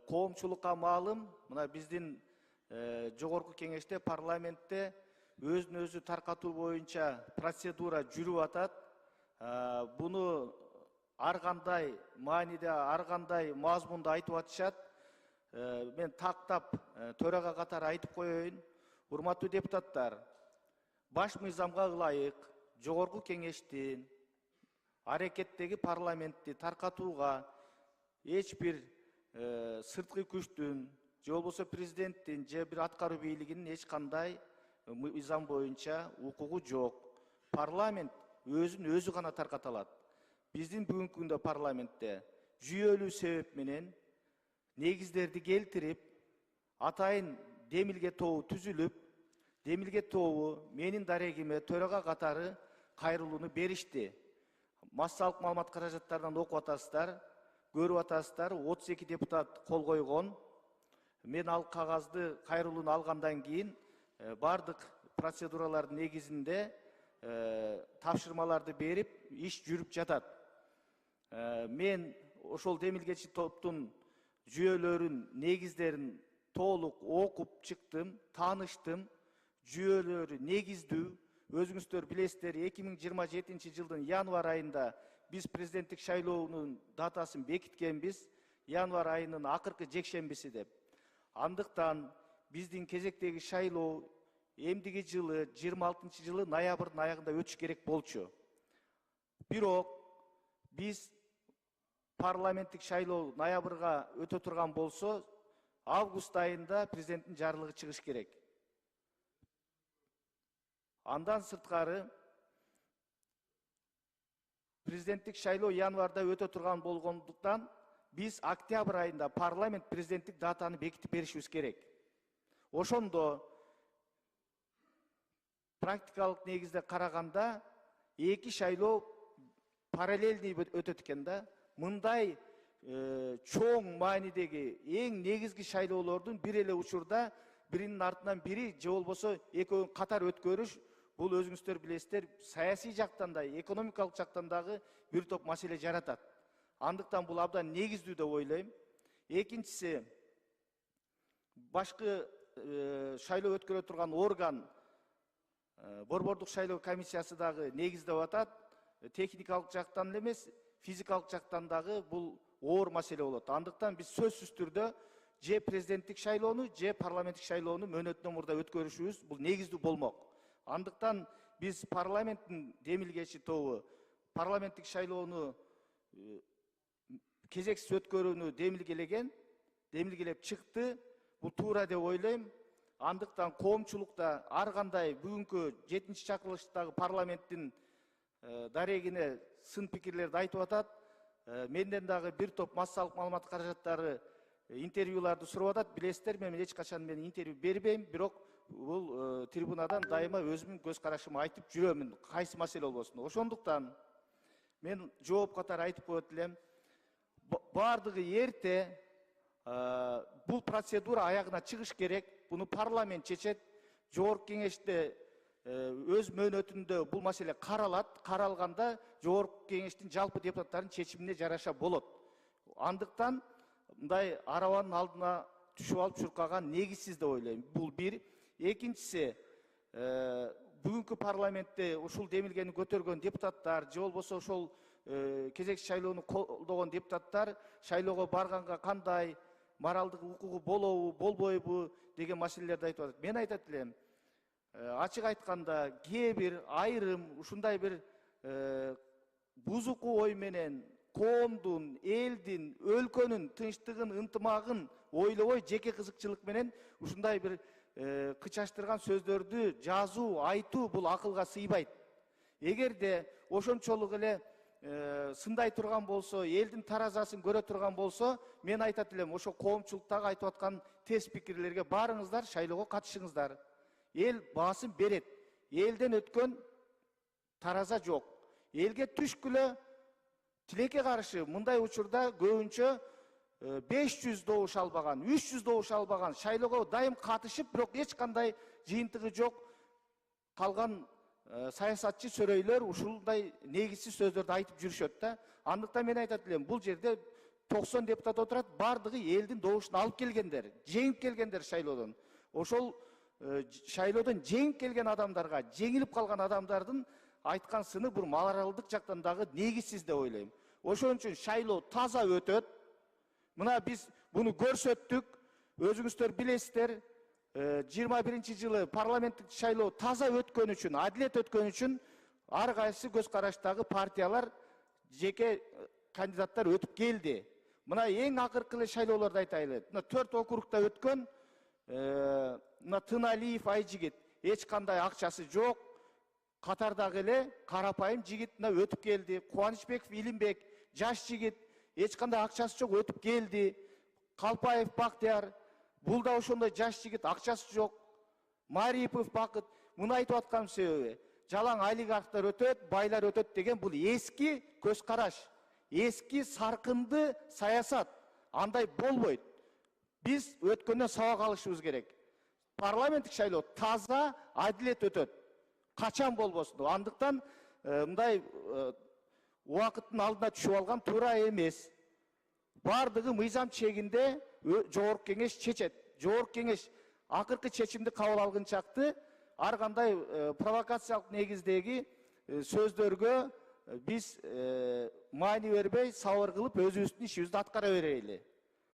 коомчулукка маалым, мына биздин жогорку кеңеште, парламентте өзүн өзү таркатуу боюнча процедура жүрүп атат. Буну ар кандай мааниде, ар кандай мазмунда айтып атышат. Мен тактап төрага катары айтып коеюн. Урматтуу депутаттар, баш мыйзамга ылайык жогорку кеңештин аракеттеги парламентти таркатууга эч бир сырткы күчтүн же болбосо президенттин же бир аткаруу бийлигинин эч кандай мыйзам боюнча укугу жок. Парламент өзүн өзү гана тарката алат. Биздин бүгүнкү күндө парламентте жүйөлүү себеп менен негиздерди келтирип, атайын демилге тобу түзүлүп, демилге тобу менин дарегиме төрага катары кайрылууну беришти. Массалык маалымат каражаттарынан окуп атасыздар, көрүп атасыздар, 32 депутат кол койгон. Мен ал кагазды кайрылууну алгандан кийин бардык процедуралардын негизинде тапшырмаларды берип, иш жүрүп жатат. Мен ошол демилгечи топтун жүйөлөрүн, негиздерин толук окуп чыктым, тааныштым. Жүйөлөрү негиздүү. Өзүңүздөр билесиздер, 2027 жылдын январь айында биз президенттик шайлоонун датасын бекиткенбиз, январь айынын акыркы жекшембиси деп. Андыктан биздин кезектеги шайлоо эмдиги жылы 26 жылы ноябрдын аягында өтүш керек болчу. Бирок биз парламенттик шайлоо ноябрга өтө турган болсо, август айында президенттин жарлыгы чыгыш керек. Андан сырткары президенттик шайлоо январда өтө турган болгондуктан биз октябрь айында парламент президенттик датаны бекитип беришибиз керек. Ошондо практикалык негизде караганда эки шайлоо параллельный өтөт экен да. Мындай чоң маанидеги эң негизги шайлоолордун бир эле учурда биринин артынан бири же болбосо экөөнүн катар өткөрүш, бул өзүңүздөр билесиздер, саясий жактан да, экономикалык жактан дагы бир топ маселе жаратат. Андыктан бул абдан негиздүү деп ойлойм. Экинчиси, башкы шайлоо өткөрө турган орган, борбордук шайлоо комиссиясы дагы негиздеп атат. Техникалык жактан эле эмес, физикалык жактан дагы бул оор маселе болот. Андыктан биз сөзсүз түрдө же президенттик шайлоону, же парламенттик шайлоону мөөнөтүнөн мурда өткөрүшүбүз бул негиздүү болмок. Андыктан биз парламенттин демилгечи тобу парламенттик шайлоону кезексиз өткөрүүнү демилгелеп чыкты. Бул туура деп ойлойм. Андыктан коомчулукта ар кандай бүгүнкү 7-чакырылыштагы парламенттин дарегине сын пикирлерди айтып атат. Менден дагы бир топ массалык маалымат каражаттары интервьюларды сурап атат. Билесиздер, мен эч качан интервью бербейм, бирок бул трибунадан дайыма өзүмдүн көз карашымды айтып жүрөмүн, кайсы маселе болбосун. Ошондуктан мен жооп катары айтып коет элем. Бардыгы эрте бул процедура аягына чыгыш керек. Буну парламент чечет. Жогорку кеңеште өз мөөнөтүндө бул маселе каралат. Каралганда жогорку кеңештин жалпы депутаттардын чечимине жараша болот. Андыктан мындай арабанын алдына түшүп алып чуркаган негизсиз деп ойлойм. Бул бир. Экинчиси, бүгүнкү парламентте ушул демилгени көтөргөн депутаттар, же болбосо ошол кезекчи шайлоону колдогон депутаттар шайлоого барганга кандай моралдык укугу болобу, болбойбу деген маселелерди айтып атат. Мен айтат элем, ачык айтканда кээ бир айрым ушундай бир бузуку ой менен коомдун, элдин, өлкөнүн тынчтыгын, ынтымагын ойлобой, жеке кызыкчылык менен ушундай бир кычаштырган сөздөрдү жазуу, айтуу бул акылга сыйбайт. Эгерде ошончолук эле сындай турган болсо, элдин таразасын көрө турган болсо, мен айтат элем, ошо коомчулуктагы айтып аткан тез пикирлерге барыңыздар, шайлоого катышыңыздар. Эл баасын берет. Элден өткөн тараза жок. Элге түшкүлө тилекке каршы мындай учурда көбүнчө 500 добуш албаган, 300 добуш албаган шайлоого дайым катышып, бирок эч кандай жыйынтыгы жок калган саясатчы сөрөйлөр ушундай негизсиз сөздөрдү айтып жүрүшөт да. Андыктан мен айтат элем, бул жерде 90 депутат отурат, бардыгы элдин добушун алып келгендер, жеңип келгендер шайлоодон. Ошол шайлоодон жеңип келген адамдарга, жеңилип калган адамдардын айткан сыны бул моралдык жактан дагы негизсиз деп ойлойм. Ошон үчүн шайлоо таза өтөт. Мына биз буну көрсөттүк. Өзүңүздөр билесиздер, 21-жылы парламенттик шайлоо таза өткөн үчүн, адилет өткөн үчүн ар кайсы көз караштагы партиялар, жеке кандидаттар өтүп келди. Мына эң акыркы эле шайлоолорду айтайлы. Мына 4 округда өткөн, мына Тыналиев Айжигит эч кандай акчасы жок, катардагы эле карапайым жигит мына өтүп келди. Кубанычбеков Илимбек жаш жигит, эч кандай акчасы жок, өтүп келди. Калпаев Бактияр, бул да ошондой жаш жигит, акчасы жок. Марипов Бакыт, муну айтып аткан себеби, жалаң олигархтар өтөт, байлар өтөт деген бул эски көз караш, эски саркынды саясат. Андай болбойт. Биз өткөндөн сабак алышыбыз керек. Парламенттик шайлоо таза, адилет өтөт. Качан болбосун. Андыктан мындай убакыттын алдына түшүп алган туура эмес. Бардыгы мыйзам чегинде жогорку кеңеш чечет. Жогорку кеңеш акыркы чечимди кабыл алгынчакты ар кандай провокациялык негиздеги сөздөргө биз маани бербей, сабыр кылып өзүбүздүн ишибизди аткара берели.